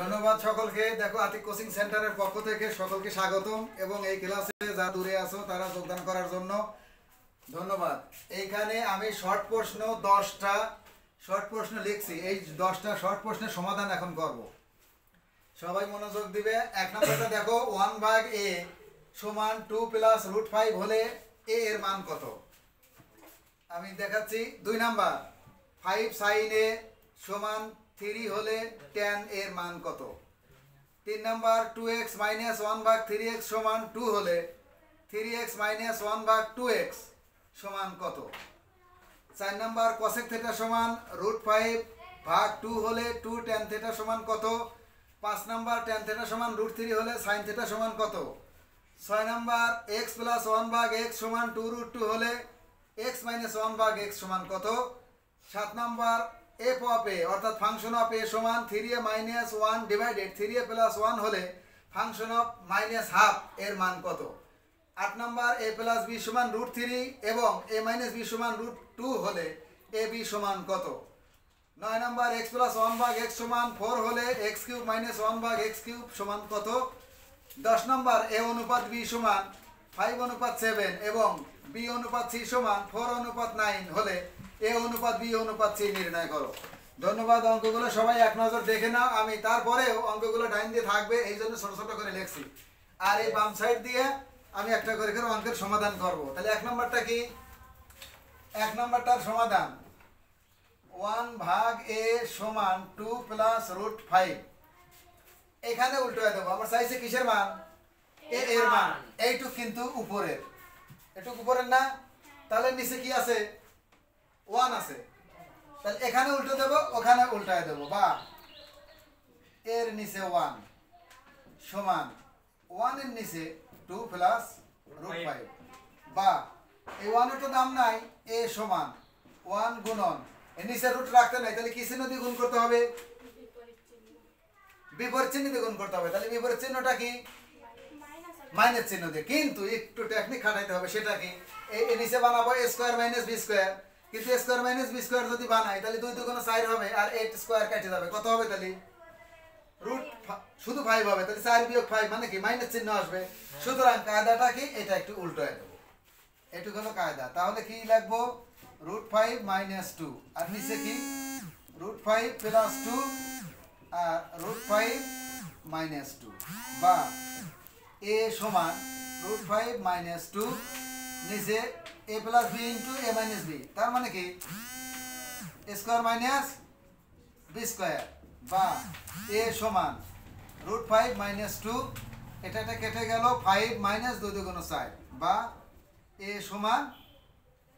ধন্যবাদ সকলকে। দেখো আতিক কোচিং সেন্টারের পক্ষ থেকে সকলকে স্বাগতম এবং এই ক্লাসে যা দূরে আছো তারা যোগদান করার জন্য ধন্যবাদ। এইখানে আমি শর্ট প্রশ্ন 10টা শর্ট প্রশ্ন লিখছি। এই 10টা শর্ট প্রশ্নের সমাধান এখন করব। সবাই মনোযোগ দিবে। এক নম্বরটা দেখো 1/a সমান 2 + √5 হলে a এর মান কত? আমি দেখাচ্ছি। 2 নাম্বার 5 sin a সমান 3 হলে tan এর মান কত? 3 নাম্বার 2x - 1/3x সমান 2 হলে 3x - 1/2x সমান কত? 4 নাম্বার cosec θ সমান √5/2 হলে 2 tan θ সমান কত? 5 নাম্বার tan θ সমান √3 হলে sin θ সমান কত? 6 নাম্বার x + 1/x সমান 2√2 হলে x - 1/x সমান কত? 7 নাম্বার f of a অর্থাৎ ফাংশন অফ a সমান 3a - 1 ডিভাইডেড 3a + 1 হলে ফাংশন অফ -½ এর মান কত? 8 নাম্বার a + b সমান √3 এবং a - b সমান √2 হলে ab সমান কত? 9 নাম্বার x + 1/x সমান 4 হলে x³ - 1/x³ সমান কত? 10 নাম্বার a অনুপাত b সমান 5:7 এবং b অনুপাত c সমান 4:9 হলে a অনুপাত b অনুপাত c নির্ণয় করো। ধন্যবাদ। অঙ্কগুলো সবাই এক নজর দেখে নাও। আমি তারপরেও অঙ্কগুলো ডাইন দিয়ে থাকবে, এই জন্য ছোট ছোট করে লিখছি। আর এই বাম সাইড দিয়ে আমি একটা করে করে অঙ্কের সমাধান করব। তাহলে এক নম্বরটা কি? এক নম্বরটার সমাধান 1/a সমান 2 + √5। এখানে উল্টোয় দেবো। আমরা চাইছি কিসের মান? a এর মান। এইটুক কিন্তু উপরের, এটুক উপরের না, তাহলে নিচে কি আছে? 1 আছে। তাহলে এখানে উল্টো দেবো, ওখানে উল্টায় দেবো। বা এর নিচে 1 সমান 1 এর নিচে 2 + √5 বা এই 1 এর তো দাম নাই, a সমান 1 গুণন এর নিচে রুট রাখতে নাই, তাহলে কি চিহ্ন দিয়ে গুণ করতে হবে? বিপরীত চিহ্ন দিয়ে গুণ করতে হবে। তাহলে বিপরীত চিহ্নটা কি? মাইনাস চিহ্ন দিয়ে। কিন্তু একটু টেকনিক খাটাইতে হবে। সেটা কি? এই নিচে বানাবো a² - b²। কিন্তু a² - b² যদি বানাই তাহলে 2 × 4 হবে আর 8² কেটে যাবে। কত হবে তাহলে? শুধু 5 হবে। তাহলে 4 - 5 মানে কি? মাইনাস চিহ্ন আসবে। সুতরাং কায়দাটা কি? এটা একটু উল্টোয় দেবো। এটুকু হলো কায়দা। তাহলে কি লিখবো? √5 - 2 আর নিচে কি? √5 + 2 আর √5 - 2 বা a সমান √5 - 2 নিচে a + b * a - b। তার মানে কি? a² - b² বা a সমান √5 - 2 এটা কেটে গেল 5 - 2 × 4 বা a সমান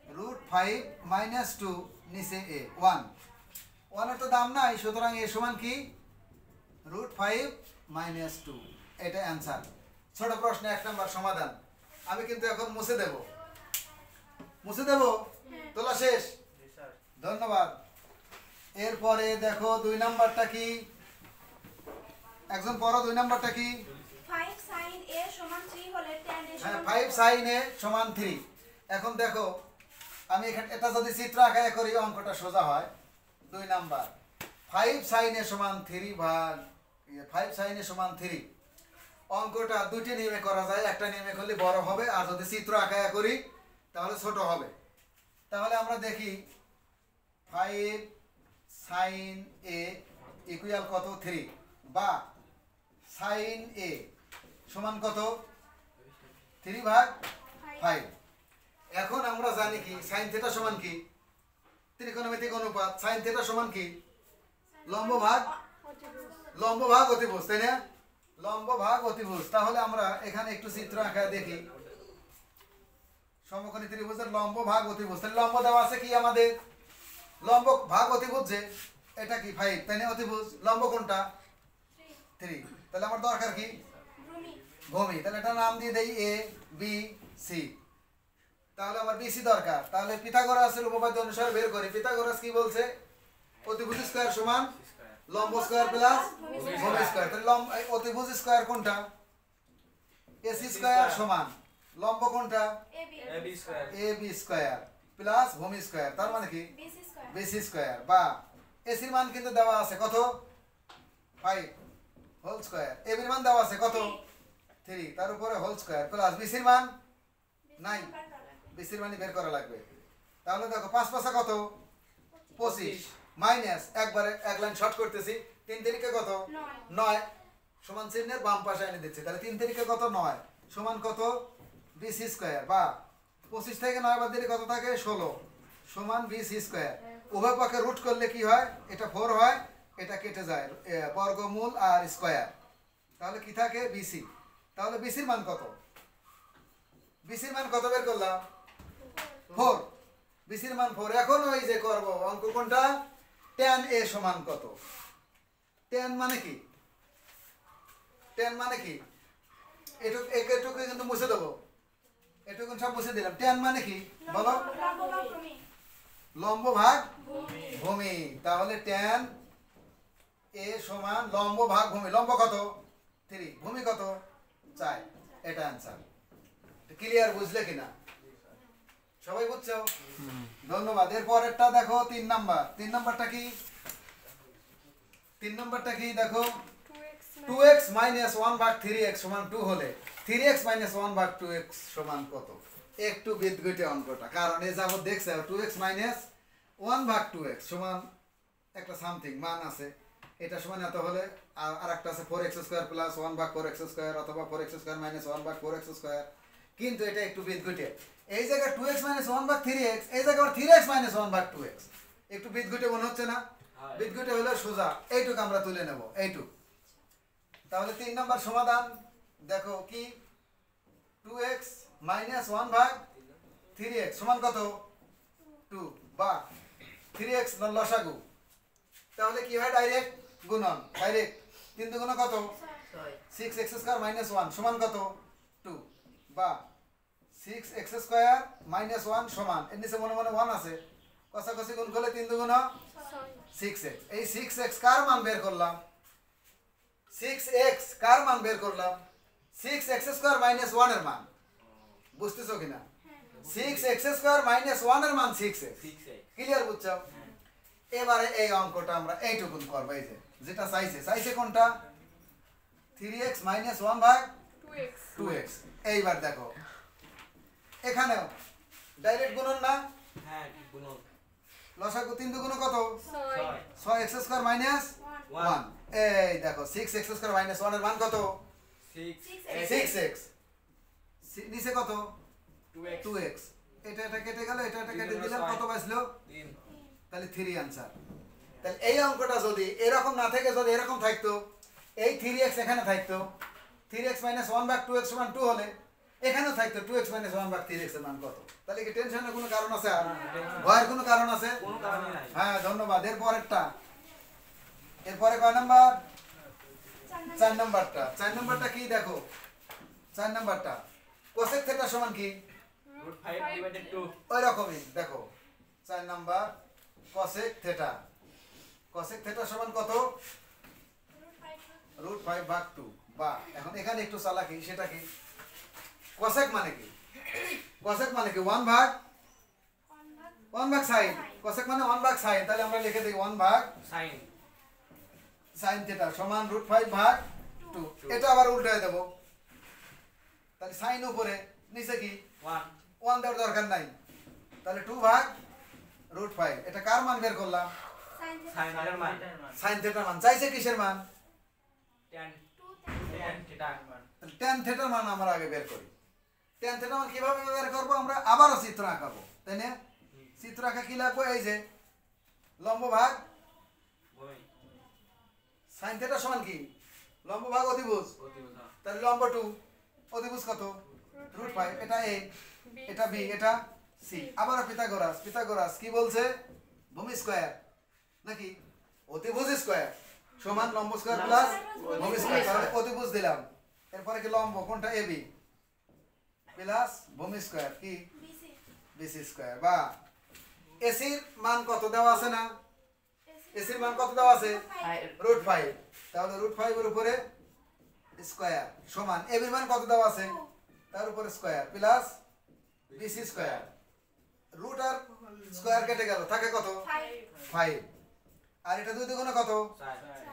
√5 - 2 নিচে a 1 এর তো দাম নাই, সুতরাং a সমান কি? √5 - 2। এটা অ্যান্সার। ছোট প্রশ্ন 1 নাম্বার সমাধান। আমি কিন্তু এখন মুছে দেব। মুছে দেব। তোলা শেষ? ধন্যবাদ। এরপরে দেখো 2 নাম্বারটা কি? একজন পড়ো। 2 নাম্বারটা কি? 5 sin a সমান 3 হলে tan a হ্যাঁ, সমান 5 sin a সমান 3। এখন দেখো আমি এখানে এটা যদি চিত্র আঁকায় করি অঙ্কটা সোজা হয়। 2 নাম্বার 5 sin a সমান 3 ভাগ 5 sin a সমান 3। অঙ্কটা দুটি নিয়মে করা যায়। একটা নিয়মে করলে বড় হবে, আর যদি চিত্র আঁকায় করি তাহলে ছোট হবে। তাহলে আমরা দেখি 5 sin a ইকুয়াল কত? 3 বা sin a সমান কত? 3 ভাগ 5। এখন আমরা জানি কি sin θ সমান কি? ত্রিকোণমিতিক অনুপাত। sin θ সমান কি? লম্ব ভাগ অতিভুজ, তাই না? লম্ব ভাগ অতিভুজ। তাহলে আমরা এখানে একটু চিত্র আঁকা দেখি। সমকোণী ত্রিভুজের লম্ব ভাগ অতিভুজ। তাহলে লম্ব দেওয়া আছে কি আমাদের? লম্ব ভাগ অতিভুজ যে এটা কি 5, তাই না? অতিভুজ লম্ব কোনটা? 3। তাহলে আমার দরকার কি? ভূমি। তাহলে এটা নাম দিয়ে দেই a b c। তাহলে আমার bc দরকার। তাহলে পিথাগোরাসের উপপাদ্য অনুসারে বের করি। পিথাগোরাস কি বলছে? অতিভুজ স্কয়ার সমান লম্ব স্কয়ার প্লাস ভূমি স্কয়ার। তাহলে অতিভুজ স্কয়ার কোনটা? ac স্কয়ার সমান লম্ব কোনটা? ab স্কয়ার প্লাস ভূমি স্কয়ার। তার মানে কি? bc স্কয়ার বা ac এর মান কিন্তু দেওয়া আছে কত? 5 হোল স্কয়ার। এবির মান দেওয়া আছে কত? 3, তার উপরে হোল স্কয়ার প্লাস বিসির মান 9, বিসির মানই বের করা লাগবে। তাহলে দেখো 5 5 কত? 25 মাইনাস একবারে এক লাইন শর্ট করতেছি, 3 তারিখে কত? 9 সমান চিহ্নের বাম পাশে এনে দিচ্ছি, তাহলে 3 তারিখে কত? 9 সমান কত? বিসি স্কয়ার, বা 25 থেকে 9 বাদ দিলে কত থাকে? 16 সমান বিসি স্কয়ার। উভয় পক্ষে রুট করলে কি হয়? এটা 4 হয়, এটা কেটে যায়, বর্গমূল আর স্কয়ার, তাহলে কি থাকে? বিসি। তাহলে বিসির মান কত? বিসির মান কত বের করলাম? 4, বিসির মান 4। এখন ওই যে করব অঙ্ক কোনটা? tan a সমান কত? tan মানে কি? tan মানে কি? এটুকু কিন্তু মুছে দেবো, এটুকু সব মুছে দিলাম। tan মানে কি বলো? লম্ব ভাগ ভূমি। তাহলে tan a সমান লম্ব ভাগ ভূমি। লম্ব কত? 3, ভূমি কত? 4। এটা आंसर। ক্লিয়ার? বুঝলে কিনা সবাই? বুঝছো? ধন্যবাদ। এর পরেরটা দেখো 3 নাম্বার। 3 নাম্বারটা কি? 3 নাম্বারটা কি দেখো? 2x মাইনাস 1 ভাগ 3x সমান 2 হলে 3x মাইনাস 1 ভাগ 2x সমান কত? একটু বিদঘুটে অঙ্কটা, কারণ এই যাবত দেখছো 2x মাইনাস 1 ভাগ 2x সমান একটা সামথিং মান আছে, এটা সমান এত হলে আর একটা আছে 4x স্কয়ার প্লাস 1 ভাগ 4x স্কয়ার অথবা 4x স্কয়ার মাইনাস 1 ভাগ 4x স্কয়ার। কিন্তু এটা একটু বিদঘুটে, এই জায়গায় 2x মাইনাস 1 ভাগ 3x, এই জায়গায় 3x মাইনাস 1 ভাগ 2x। একটু বিদঘুটে মনে হচ্ছে না? বিদঘুটে হলে সোজা এইটুকু আমরা তুলে নেব, এইটুকু। তাহলে 3 নম্বর সমাধান দেখো কি? 2x মাইনাস 1 ভাগ 3x সমান কত? 2, বা 3x লসাগু। তাহলে কি হয়? ডাইরেক্ট গুণন, ডাইরেক্ট। 3 দুগুণ কত? 6x স্কয়ার মাইনাস 1 সমান কত? 2, বা 6x স্কয়ার মাইনাস 1 সমান, এর নিচে মনে মনে 1 আছে, কষাকষি গুণ করলে 3 দুগুণ 6x। এই 6x কার মান বের করলাম? 6x কার মান বের করলাম? 6x স্কয়ার মাইনাস 1 এর মান। বুঝতেছো কিনা? 6x স্কয়ার মাইনাস 1 এর মান 6x। ক্লিয়ার? বুঝছো? এবারে এই অঙ্কটা আমরা এইটুকু করব, এই যে যেটা চাইছে কোনটা? 3x মাইনাস 1 ভাগ 2x। এইবার দেখো এখানেও ডাইরেক্ট গুণন না? হ্যাঁ গুণন। লসাগু 3 দুগুণ কত? 6x square minus 1। এই দেখো 6x স্কয়ার মাইনাস 1 এর মান কত? 6x। নিচে কত? 2x। এটা কেটে গেল, এটা কেটে দিলাম, কত বাঁচলো? 3। তাহলে 3 आंसर। তাহলে এই অঙ্কটা যদি এরকম না থেকে যদি এরকম থাকতো, এই 3x এখানে থাকতো, 3x মাইনাস 1 ভাগ 2x সমান 2 হলে এখানেও থাকতো 2x মাইনাস 1 ভাগ 3x এর মান কত? তাহলে কি টেনশনের কোনো কারণ আছে? আর ভয়ের কোনো কারণ আছে? কোনো কারণই নাই। হ্যাঁ, ধন্যবাদ। এর পরেরটা, এরপরে কয় নাম্বার? 4 নাম্বারটা। 4 নাম্বারটা কি দেখো? 4 নাম্বারটা কোসেক থিটা সমান কি? √5/2। ওই রকমই দেখো 4 number cosec theta. Cosec theta সমান কত? √5 ভাগ 2। বা এখন এখানে একটু চালাকি, সেটা কি? কোসেক মানে কি? কোসেক মানে কি? 1 ভাগ সাইন। কোসেক মানে 1 ভাগ সাইন। তাহলে আমরা লিখে দিই 1 ভাগ সাইন সাইন থিটা সমান √5 ভাগ 2। এটা আবার উল্টায় দেব, তাহলে সাইন উপরে, নিচে কি? 1 1 দেওয়ার দরকার নাই, তাহলে 2 ভাগ √5। এটা কার মান বের করলাম? সাইনের মান সাইন থিটার মান। চাইছে কিসের মান? tan theta. তাহলে tan থিটার মান আমরা আগে বের করি। tan থিটার মান কিভাবে বের করব? আমরা আবারও চিত্র আঁকাবো, তাই না? চিত্র আঁকা কি লাগবে? এই যে লম্ব ভাগ ভূমি সাইন থিটা সমান কি? লম্ব ভাগ অতিভুজ। অতিভুজ। তাহলে লম্ব 2, অতিভুজ কত? √5। এটা a, এটা b, এটা c। আবার পিথাগোরাস। পিথাগোরাস কি বলছে? ভূমি স্কয়ার নাকি অতিভুজ স্কয়ার সমান লম্ব স্কয়ার প্লাস ভূমি স্কয়ার। তাহলে অতিভুজ দিলাম, এরপরে কি লম্ব কোনটা? ab প্লাস ভূমি স্কয়ার কি? bc square. বা এসির মান কত দেওয়া আছে না? এসির মান কত দেওয়া আছে? √5। তাহলে √5 এর উপরে স্কয়ার সমান এর মান কত দেওয়া আছে? তার উপরে square plus bc square. Root আর স্কয়ার কেটে গেল, থাকে কত? 5। আর এটা 2 দুগুণ কত?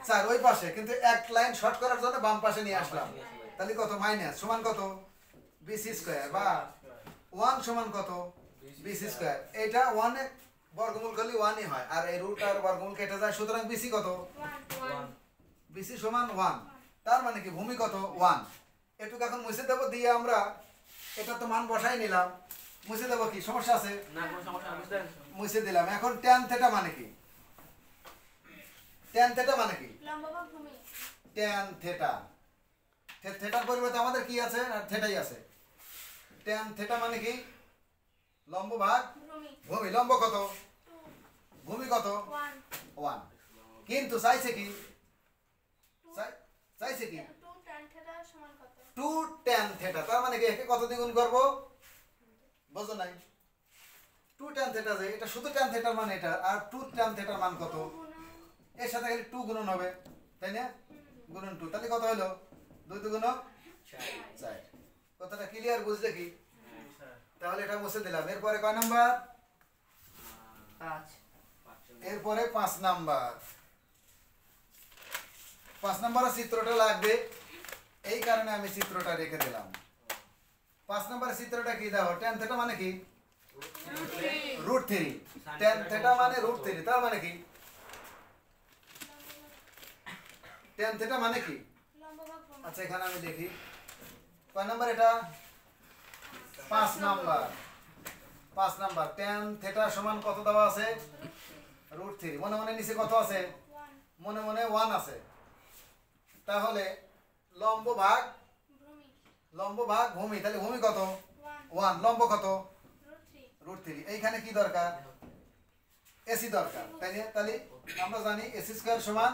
4 ওই পাশে, কিন্তু এক লাইন শর্ট করার জন্য বাম পাশে নিয়ে আসলাম। তাহলে কত মাইনাস সমান কত বিসি স্কয়ার, বা 1 সমান কত বিসি স্কয়ার। এটা 1 এর বর্গমূল করলে 1 ই হয়, আর এই রুট আর বর্গমূল কেটে যায়, সুতরাং বিসি কত বিসি সমান 1। তার মানে কি ভূমি কত 1। এটুকু এখন মুছে দেব, দিয়ে আমরা এটা তো মান বসাই নিলাম, মুছে দেব, কি সমস্যা আছে? না কোনো সমস্যা না, বুঝলেন? মুছে দিলাম। এখন tan থিটা মানে কি? tan থিটা মানে কি? লম্বভাগ ভূমি। tan থিটা, থিটার পরিবর্তে আমাদের কি আছে? আর থিটাই আছে। tan থিটা মানে কি? লম্ব ভাগ ভূমি। ভূমি। লম্ব কত? 2 ভূমি কত? 1 1। কিন্তু চাইছে কি? চাইছে কি? 2 tan থিটা সমান কত? 2 tan থিটা। তার মানে কি একে কত দ্বিগুণ করব? বুঝো নাই? 2 tan থিটা, যে এটা শুধু tan থিটার মান এটা, আর 2 tan থিটার মান কত? এর সাথে খালি 2 গুণন হবে, তাই না? গুণন 2, তাহলে কত হলো? 2 2 4। কথাটা ক্লিয়ার বুঝলে কি? তাহলে এটা মুছে দিলাম। এরপরে কয় নাম্বার? 5 এরপরে 5 নাম্বার। 5 নাম্বারের চিত্রটা লাগবে, এই কারণে আমি চিত্রটা রেখে দিলাম। 5 নাম্বারের চিত্রটা কি দাও? tan থিটা মানে কি? √3। tan থিটা মানে √3। তার মানে কি? tan থিটা মানে কি? লম্বভাগ ভূমি। আচ্ছা এখানে আমি দেখি কয় নাম্বার এটা? 5 নাম্বার। 5 নাম্বার। tan থিটা সমান কত দেওয়া আছে? √3। মনে মনে নিচে কত আছে? 1 মনে মনে 1 আছে। তাহলে লম্ব ভাগ ভূমি। ভূমি, তাহলে ভূমি কত? 1 1। লম্ব কত? √3 √3। এইখানে কি দরকার? এসি দরকার, তাই না? তাহলে আমরা জানি এসি স্কয়ার সমান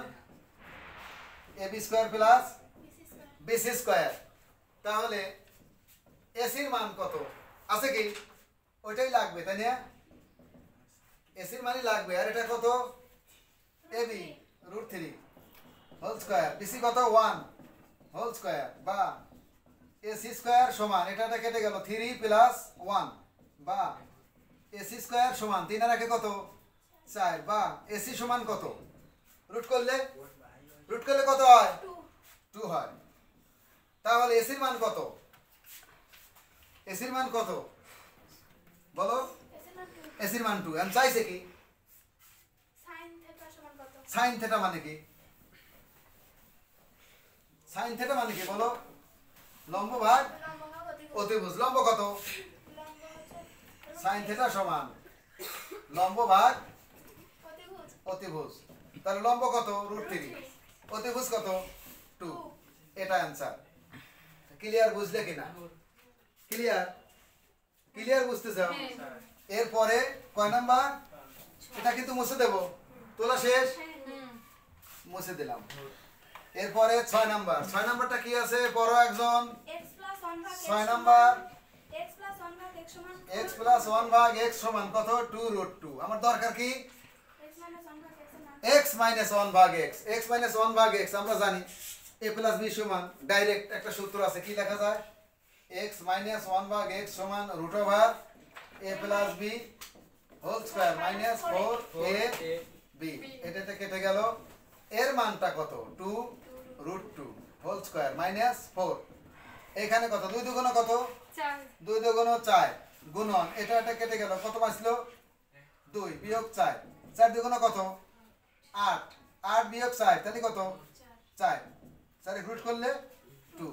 AB square plus BC square. BC square. তাহলে এসির মান কত আছে কি? ওইটাই লাগবে, তাই না? এসির মানই লাগবে। আর এটা কত? AB √3 whole square. বিসি কত? 1 হোল স্কয়ার, বা এসি স্কয়ার সমান, এটা কেটে গেল 3 প্লাস 1, বা এসি স্কয়ার সমান 3 আর একে কত? 4, বা এসি সমান কত? রুট করলে কত হয়? 2 হয়। তাহলে এসির মান কত? এসির মান কত বলো? এসির মান 2। আমি চাইছে কি? sin থিটা সমান কত? সাইন থিটা মানে কি? সাইন থিটা মানে কি বলো? লম্ব ভাগ লম্বভাগ অতিভুজ। অতিভুজ। লম্ব কত? লম্ব হচ্ছে সাইন থিটা সমান লম্ব ভাগ অতিভুজ। অতিভুজ। তাহলে লম্ব কত? √3। অতিভুজ কত? 2। এটা অ্যানসার। ক্লিয়ার বুঝলে কিনা? ক্লিয়ার বুঝতে চাও? এরপরে কয় নাম্বার? এটা কিন্তু মুছে দেব। তোলা শেষ? মুছে দিলাম। এরপরে 6 নাম্বার। 6 নাম্বারটা কি আছে? পড়ো একজন। x প্লাস 1 ভাগ x 6 নাম্বার। x প্লাস 1 ভাগ x সমান x প্লাস 1 ভাগ x সমান কত? 2√2। আমার দরকার কি? x মাইনাস 1 ভাগ x এর মান x মাইনাস 1 ভাগ x। x মাইনাস 1 ভাগ x আমরা জানি a প্লাস b সমান, ডাইরেক্ট একটা সূত্র আছে, কি লেখা যায়? x মাইনাস 1 ভাগ x সমান √a plus b whole square minus 4ab। এটাতে কেটে গেল। এর মানটা কত? 2√2 হোল স্কয়ার মাইনাস 4। এখানে কত? 2 দুগুণ কত? 4 2 দুগুণ 4 গুণন এটা কেটে গেল। কত বাঁচলো? 2 বিয়োগ 4। 4 দুগুণ কত? 8। 8 বিয়োগ 4 তাহলে কত? 4। 4 রুট করলে 2।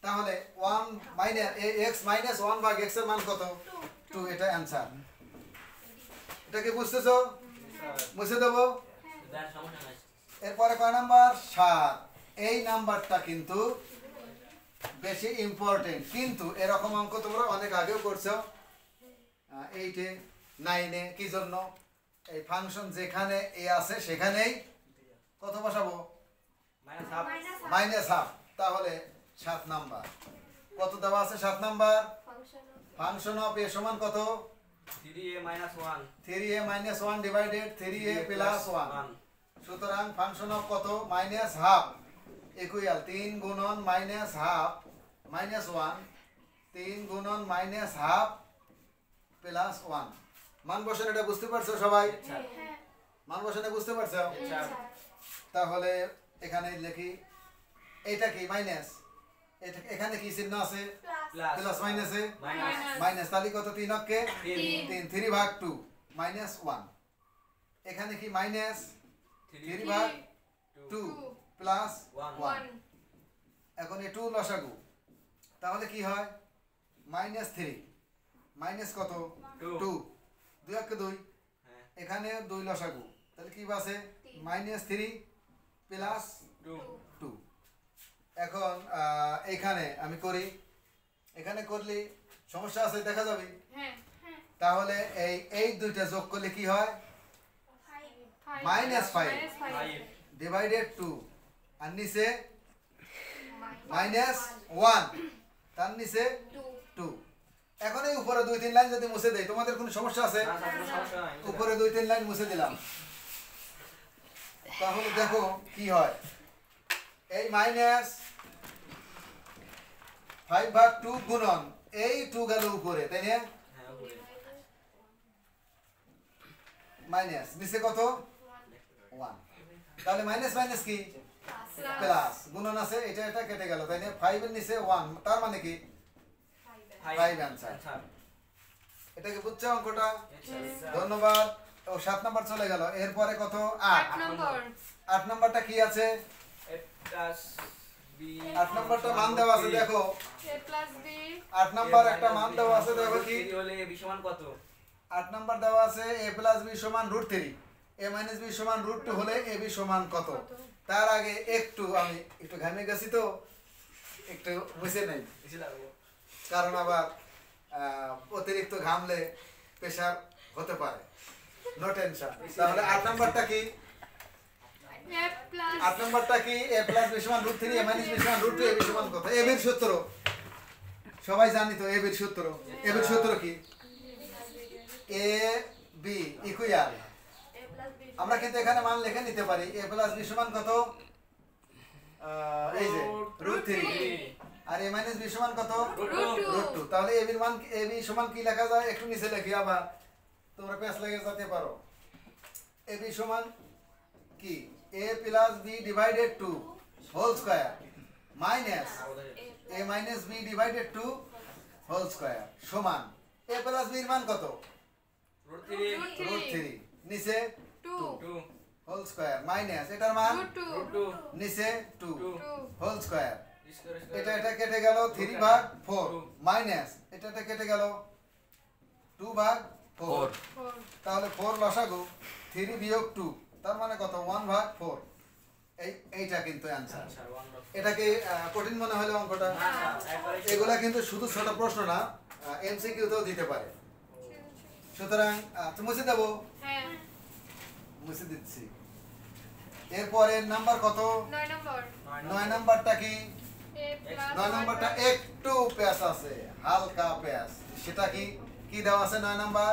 তাহলে 1 মাইনাস x মাইনাস 1 ভাগ x এর মান কত? 2। এটা অ্যানসার। এটা কি বুঝতেছো? মুছে দেবো। দেন সমস্যা নাই। এরপরে কয় নাম্বার? 7। এই নাম্বারটা কিন্তু বেশি ইম্পর্টেন্ট, কিন্তু এরকম অঙ্ক তোমরা অনেক আগেও করছো, 8-এ 9-এ। কি জন্য? এই ফাংশন যেখানে এ আছে সেখানেই কত বসাবো? -1/2 -1/2। তাহলে 7 নাম্বার কত দেওয়া আছে? 7 নাম্বার ফাংশন অফ এ সমান কত? 3a - 1 3a - 1 divided 3a plus 1। সুতরাং ফাংশন অফ কত? -1/2 ইকুয়াল 3 গুণন -1/2 -1 3 গুণন -1/2 প্লাস 1। মান বসানো এটা বুঝতে পারছো সবাই? হ্যাঁ মান বসানো বুঝতে পারছো? আচ্ছা। তাহলে এখানে লিখি এটা কি মাইনাস, এটা এখানে কি চিহ্ন আছে প্লাস প্লাস মাইনাসে মাইনাস মাইনাস, তাহলে কত 3 অক্ষে 3 3, 3 ভাগ 2 মাইনাস 1, এখানে কি মাইনাস 3 ভাগ 2 প্লাস 1, এখন এই 2 লসাগু, তাহলে কি হয় মাইনাস 3 মাইনাস কত 2, 2 অক্ষে 2, হ্যাঁ এখানে 2 লসাগু, তাহলে কি বাসে মাইনাস 3 প্লাস 2 2। এখন এখানে আমি করি, এখানে করলে সমস্যা আছে দেখা যাবে, তাহলে এই দুইটা যোগ করলে কি হয় মাইনাস 5 ডিভাইডেড 2 আর নিচে মাইনাস 1 তার নিচে 2। এখন এই উপরে 2-3 লাইন যদি মুছে দেই তোমাদের কোনো সমস্যা আছে? না স্যার কোনো সমস্যা নাই উপরে 2-3 লাইন মুছে দিলাম, তাহলে দেখো কি হয়, এই মাইনাস 5 ভাগ 2 গুণন এই 2 গেল উপরে, তাই না? হ্যাঁ উপরে মাইনাস নিচে কত 1, তাহলে মাইনাস মাইনাস কি প্লাস, গুণন আছে এটা এটা কেটে গেল, তাই না? 5 এর নিচে 1, তার মানে কি 5 অ্যানসার। স্যার এটা কি বুঝছো অঙ্কটা? স্যার ধন্যবাদ। ও 7 নাম্বার চলে গেল, এরপরে কত 8, 8 নাম্বারটা কি আছে? a প্লাস b 8 নাম্বারটা মান দেওয়া আছে দেখো, 8 নাম্বার একটা মান দেওয়া আছে দেখো কি, হলে b সমান কত? 8 নাম্বার দেওয়া আছে a প্লাস b সমান √3, a মাইনাস b সমান √2 হলে ab সমান কত? তার আগে একটু আমি একটু ঘামে গেছি তো একটু মুছে নেই, এসে লাগবো কারণ আবার অতিরিক্ত ঘামলে প্রেশার হতে পারে, নো টেনশন। তাহলে 8 নাম্বারটা কি? 8 নাম্বারটা কি? a প্লাস b সমান √3, a মাইনাস b সমান √2, ab সমান কত? ab এর সূত্র সবাই জানি তো, ab এর সূত্র, ab এর সূত্র কি? a b ইকুয়াল, আমরা কিন্তু এখানে মান লিখে নিতে পারি a প্লাস b সমান কত, এই যে √3, আর a মাইনাস b সমান কত √2, তাহলে ab এর মান ab সমান কি লেখা যায় একটু নিচে লিখি, আবার তোমরা পেছ লেগে যেতে পারো। ab সমান কি a plus b divided 2 whole square minus a minus b divided 2 whole square সমান a প্লাস b এর মান কত √3, নিচে 2 হোল স্কয়ার মাইনাস এটার মান √2 নিচে 2 হোল স্কয়ার, স্কয়ার এটা এটা কেটে গেল 3 ভাগ 4 মাইনাস এটা এটা কেটে গেল 2 ভাগ 4, তাহলে 4 লসাগু 3 বিয়োগ 2 তার মানে কত 1 ভাগ 4, এইটা কিন্তু অ্যানসার। স্যার 1 এটা কি কঠিন মনে হলো অঙ্কটা? না স্যার একবারে এগুলা কিন্তু শুধু ছোট প্রশ্ন না, এমসিকিউতেও দিতে পারে, সুতরাং তুমি মুছে দেবো, মুছে দিচ্ছি। এরপরে নাম্বার কত 9 নাম্বারটা কি? 9 নাম্বারটা একটু প্যাচ আছে, হালকা প্যাচ, সেটা কি কি দেওয়া আছে 9 নাম্বার?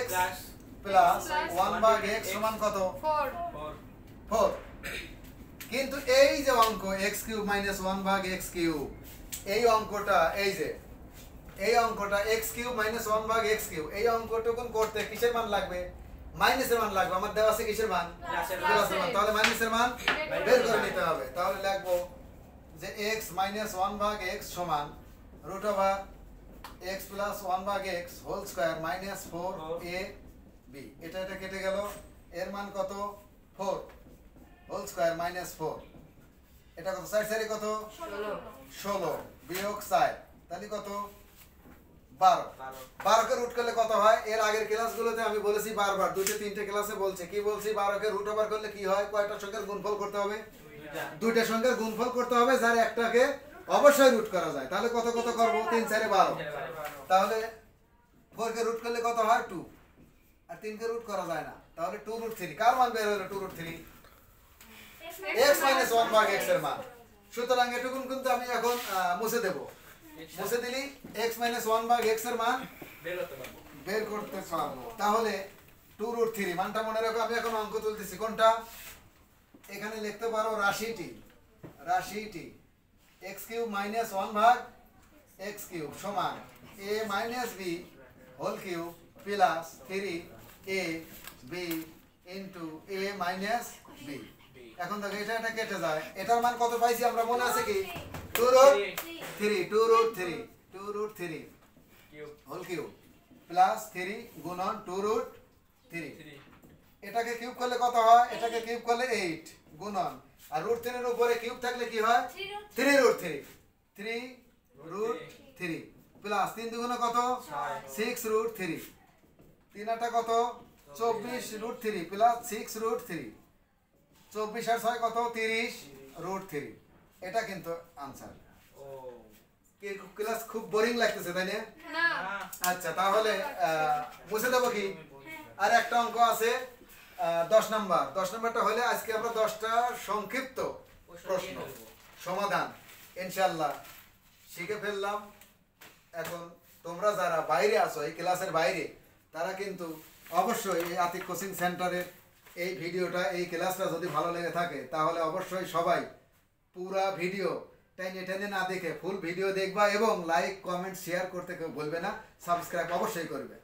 x প্লাস 1 ভাগ x সমান কত 4, কিন্তু এই যে অঙ্ক x কিউব মাইনাস 1 ভাগ x কিউব, এই অঙ্কটা এই যে এই অঙ্কটা x কিউব মাইনাস 1 ভাগ x কিউব, এই অঙ্কটুকুন করতে কিসের মান লাগবে? মাইনাসের মান লাগবে। আমার দেওয়া আছে কিসের মান? প্লাসের মান, তাহলে মাইনাসের মান বের করে নিতে হবে। তাহলে লিখবো যে x মাইনাস 1 ভাগ x সমান রুট ওভার x প্লাস 1 ভাগ x whole square minus 4ab, এটা এটা কেটে গেল, এর মান কত 4 হোল স্কয়ার মাইনাস 4, এটা কত 4 4 কত 16 বিয়োগ 4 তাহলে কত 12, 12 কে রুট করলে কত হয়? এর আগের ক্লাসগুলোতে আমি বলেছি বারবার, দুইটা তিনটে ক্লাসে বলছি, কি বলছি? 12 কে রুট ওভার করলে কি হয়? কয়টা সংখ্যার গুণফল করতে হবে? দুইটা সংখ্যার গুণফল করতে হবে, যার একটাকে অবশ্যই রুট করা যায়। তাহলে কত কত করব? 3 4 12, তাহলে 4 কে রুট করলে কত হয় 2, আর 3 কে রুট করা যায় না, তাহলে 2√3, কার মান বের হলো 2√3? x মাইনাস 1 ভাগ x এর মান। সুতরাং এটুকুন কিন্তু আমি এখন মুছে দেব, মুছে দিলি x মাইনাস 1 ভাগ x এর মান বের করতে পারবো। তাহলে 2√3 মানটা মনে রাখো, আমি এখন অঙ্ক তুলতেছি কোনটা? এখানে লিখতে পারো রাশিটি x কিউব মাইনাস 1 ভাগ x কিউব সমান a minus b whole cube plus 3ab into a minus b। এখন দেখো এটা এটা কেটে যায়, এটার মান কত পাইছি আমরা মনে আছে কি? 2√3 কিউব হোল কিউব প্লাস 3 গুণন 2√3। 3 এটাকে কিউব করলে কত হয়? এটাকে কিউব করলে 8 গুণন আর √3 এর উপরে কিউব থাকলে কি হয়? 3√3 প্লাস 3 দুগুণে কত? 6√3। 3 আটা কত? 24√3 প্লাস 6√3। 24 আর 6 কত? 30√3। এটা কিন্তু আনসার। ও কি ক্লাস খুব বোরিং লাগতেছে তাই না? না আচ্ছা তাহলে মুছে দেবো কি? আর একটা অঙ্ক আছে 10 নাম্বার। 10 নাম্বারটা হলে আজকে আমরা 10টা সংক্ষিপ্ত প্রশ্ন সমাধান ইনশাআল্লাহ শিখে ফেললাম। এখন তোমরা যারা বাইরে আছো, এই ক্লাসের বাইরে, তারা কিন্তু অবশ্যই এই আতিক কোচিং সেন্টারের এই ভিডিওটা, এই ক্লাসটা যদি ভালো লেগে থাকে তাহলে অবশ্যই সবাই পুরা ভিডিও টেনে টেনে না দেখে ফুল ভিডিও দেখবা এবং লাইক কমেন্ট শেয়ার করতে কেউ বলবে না, সাবস্ক্রাইব অবশ্যই করবে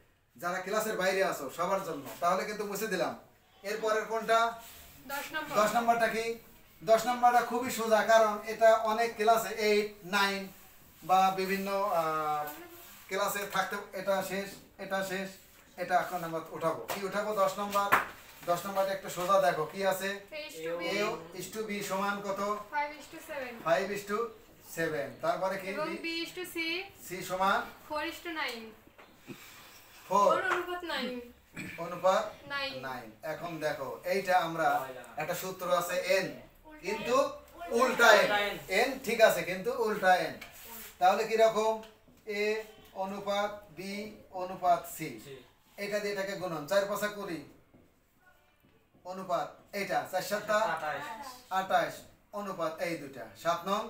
যারা ক্লাসের বাইরে আসো সবার জন্য। তাহলে কিন্তু মুছে দিলাম। এরপরের কোনটা? 10 নম্বরটা কি? 10 নম্বরটা খুবই সোজা, কারণ এটা অনেক ক্লাসে 8, 9 বা বিভিন্ন ক্লাসে থাকতে এটা শেষ, এটা শেষ, এটা এখন আমরা উঠাবো। কি উঠাবো? 10 নম্বর। 10 নম্বরটা একটু সোজা দেখো কি আছে? A/B সমান কত? 5:7। তারপরে কি? এবং B/C C সমান 4:9 4 অনুপাত 9 অনুপাত 9 9। এখন দেখো এইটা আমরা একটা সূত্র আছে n, কিন্তু উল্টা n। n ঠিক আছে কিন্তু উল্টা n। তাহলে কি রকম? a অনুপাত b অনুপাত c, এটা দিয়ে এটাকে গুণন 4×5 20 অনুপাত এইটা 4×7 28 অনুপাত এই দুটা 7 নং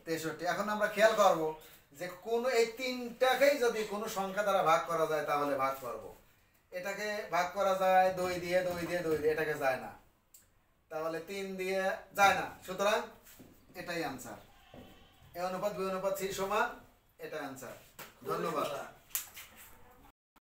63। এখন আমরা খেয়াল করব যে কোন এই তিনটাকেই যদি কোনো সংখ্যা দ্বারা ভাগ করা যায় তাহলে ভাগ করব। এটাকে ভাগ করা যায় 2 দিয়ে 2 দিয়ে 2 দিয়ে, এটাকে যায় না, তাহলে 3 দিয়ে যায় না, সুতরাং এটাই आंसर। এ অনুপাত বি অনুপাত সি সমান, এটা आंसर। ধন্যবাদ।